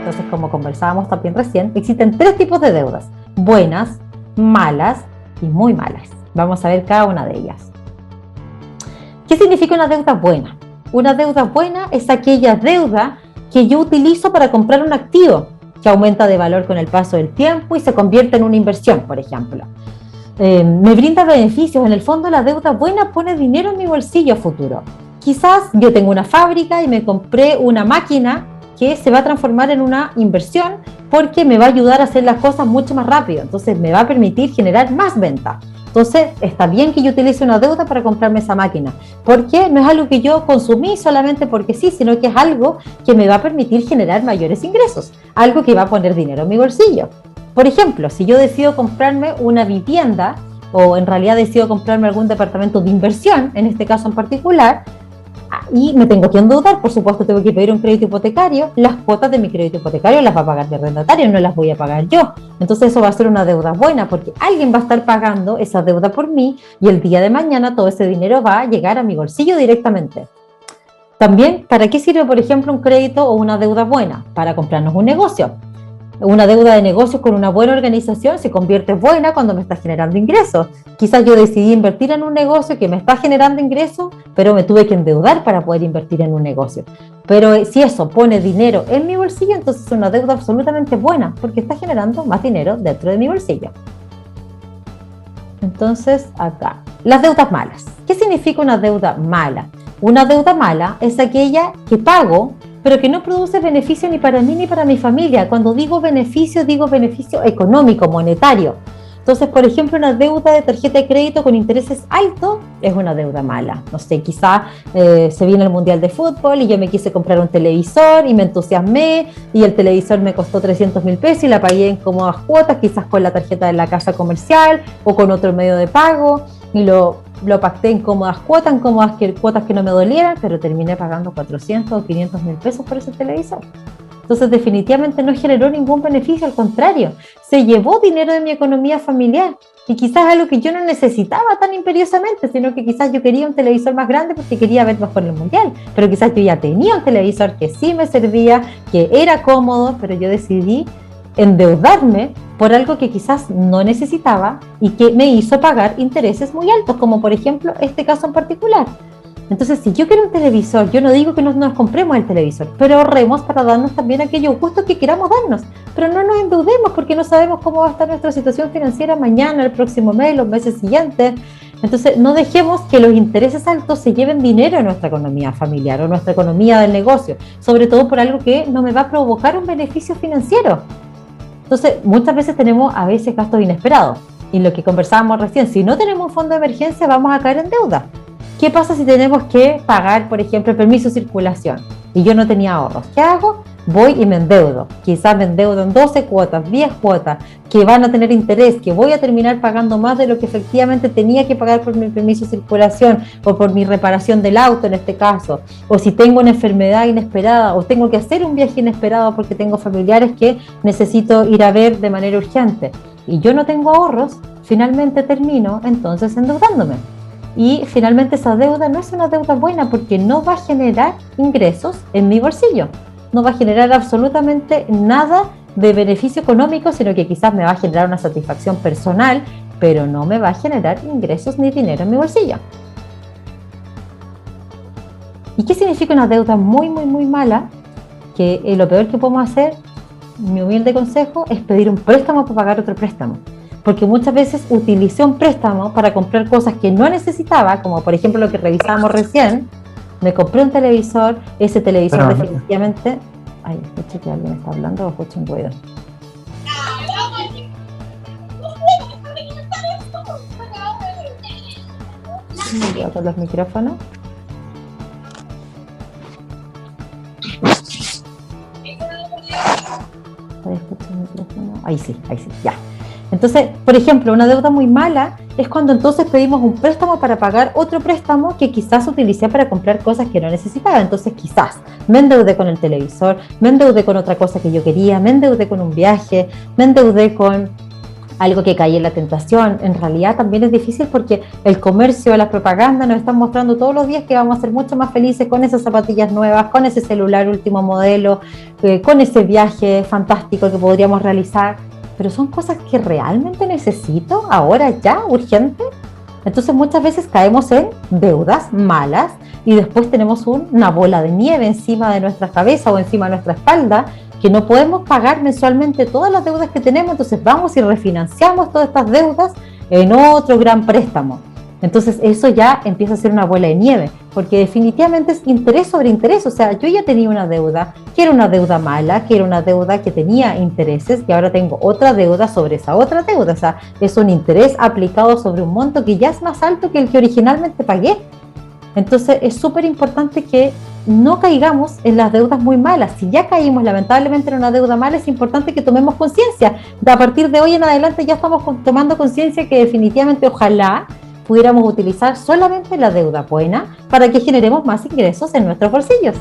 Entonces, como conversábamos también recién, existen 3 tipos de deudas: buenas, malas y muy malas. Vamos a ver cada una de ellas. ¿Qué significa una deuda buena? Una deuda buena es aquella deuda que yo utilizo para comprar un activo que aumenta de valor con el paso del tiempo y se convierte en una inversión, por ejemplo. Me brinda beneficios. En el fondo, la deuda buena pone dinero en mi bolsillo a futuro. Quizás yo tengo una fábrica y me compré una máquina que se va a transformar en una inversión porque me va a ayudar a hacer las cosas mucho más rápido. Entonces me va a permitir generar más ventas. Entonces está bien que yo utilice una deuda para comprarme esa máquina, porque no es algo que yo consumí solamente porque sí, sino que es algo que me va a permitir generar mayores ingresos, algo que va a poner dinero en mi bolsillo. Por ejemplo, si yo decido comprarme una vivienda, o en realidad decido comprarme algún departamento de inversión, en este caso en particular, y me tengo que endeudar, por supuesto tengo que pedir un crédito hipotecario, las cuotas de mi crédito hipotecario las va a pagar mi arrendatario, no las voy a pagar yo. Entonces eso va a ser una deuda buena porque alguien va a estar pagando esa deuda por mí y el día de mañana todo ese dinero va a llegar a mi bolsillo directamente. También, ¿para qué sirve, por ejemplo, un crédito o una deuda buena? Para comprarnos un negocio. Una deuda de negocios con una buena organización se convierte buena cuando me está generando ingresos. Quizás yo decidí invertir en un negocio que me está generando ingresos, pero me tuve que endeudar para poder invertir en un negocio. Pero si eso pone dinero en mi bolsillo, entonces es una deuda absolutamente buena, porque está generando más dinero dentro de mi bolsillo. Entonces, acá, las deudas malas. ¿Qué significa una deuda mala? Una deuda mala es aquella que pago, pero que no produce beneficio ni para mí ni para mi familia. Cuando digo beneficio económico, monetario. Entonces, por ejemplo, una deuda de tarjeta de crédito con intereses altos es una deuda mala. No sé, quizá se viene el Mundial de Fútbol y yo me quise comprar un televisor y me entusiasmé y el televisor me costó 300.000 pesos y la pagué en cómodas cuotas, quizás con la tarjeta de la casa comercial o con otro medio de pago, y lo pacté en cómodas cuotas que no me dolieran, pero terminé pagando 400 o 500.000 pesos por ese televisor. Entonces definitivamente no generó ningún beneficio, al contrario, se llevó dinero de mi economía familiar y quizás algo que yo no necesitaba tan imperiosamente, sino que quizás yo quería un televisor más grande porque quería ver mejor el mundial, pero quizás yo ya tenía un televisor que sí me servía, que era cómodo, pero yo decidí endeudarme por algo que quizás no necesitaba y que me hizo pagar intereses muy altos, como por ejemplo este caso en particular. Entonces, si yo quiero un televisor, yo no digo que nos compremos el televisor, pero ahorremos para darnos también aquellos gustos que queramos darnos, pero no nos endeudemos porque no sabemos cómo va a estar nuestra situación financiera mañana, el próximo mes, los meses siguientes. Entonces, no dejemos que los intereses altos se lleven dinero en nuestra economía familiar o nuestra economía del negocio, sobre todo por algo que no me va a provocar un beneficio financiero. Entonces, muchas veces tenemos gastos inesperados, y lo que conversábamos recién, si no tenemos un fondo de emergencia vamos a caer en deuda. ¿Qué pasa si tenemos que pagar, por ejemplo, el permiso de circulación y yo no tenía ahorros? ¿Qué hago? Voy y me endeudo. Quizás me endeudo en 12 cuotas, 10 cuotas, que van a tener interés, que voy a terminar pagando más de lo que efectivamente tenía que pagar por mi permiso de circulación o por mi reparación del auto en este caso. O si tengo una enfermedad inesperada o tengo que hacer un viaje inesperado porque tengo familiares que necesito ir a ver de manera urgente y yo no tengo ahorros, finalmente termino entonces endeudándome. Y finalmente esa deuda no es una deuda buena porque no va a generar ingresos en mi bolsillo, no va a generar absolutamente nada de beneficio económico, sino que quizás me va a generar una satisfacción personal, pero no me va a generar ingresos ni dinero en mi bolsillo. ¿Y qué significa una deuda muy, muy, muy mala? Que lo peor que podemos hacer, mi humilde consejo, es pedir un préstamo para pagar otro préstamo. Porque muchas veces utilicé un préstamo para comprar cosas que no necesitaba, como por ejemplo lo que revisábamos recién. Me compré un televisor, ese televisor definitivamente... Ay, escucho que alguien está hablando o escucho un ruido. Voy a abrir los micrófonos. Ahí sí, ya. Entonces, por ejemplo, una deuda muy mala es cuando entonces pedimos un préstamo para pagar otro préstamo que quizás utilicé para comprar cosas que no necesitaba. Entonces quizás me endeudé con el televisor, me endeudé con otra cosa que yo quería, me endeudé con un viaje, me endeudé con algo que cae en la tentación. En realidad también es difícil porque el comercio, la propaganda nos están mostrando todos los días que vamos a ser mucho más felices con esas zapatillas nuevas, con ese celular último modelo, con ese viaje fantástico que podríamos realizar, pero son cosas que realmente necesito ahora ya, urgente. Entonces muchas veces caemos en deudas malas y después tenemos una bola de nieve encima de nuestra cabeza o encima de nuestra espalda que no podemos pagar mensualmente todas las deudas que tenemos, entonces vamos y refinanciamos todas estas deudas en otro gran préstamo. Entonces eso ya empieza a ser una bola de nieve, porque definitivamente es interés sobre interés. O sea, yo ya tenía una deuda, que era una deuda mala, que era una deuda que tenía intereses, y ahora tengo otra deuda sobre esa otra deuda. O sea, es un interés aplicado sobre un monto que ya es más alto que el que originalmente pagué. Entonces es súper importante que no caigamos en las deudas muy malas. Si ya caímos lamentablemente en una deuda mala, es importante que tomemos conciencia. A partir de hoy en adelante ya estamos tomando conciencia que definitivamente ojalá pudiéramos utilizar solamente la deuda buena para que generemos más ingresos en nuestros bolsillos.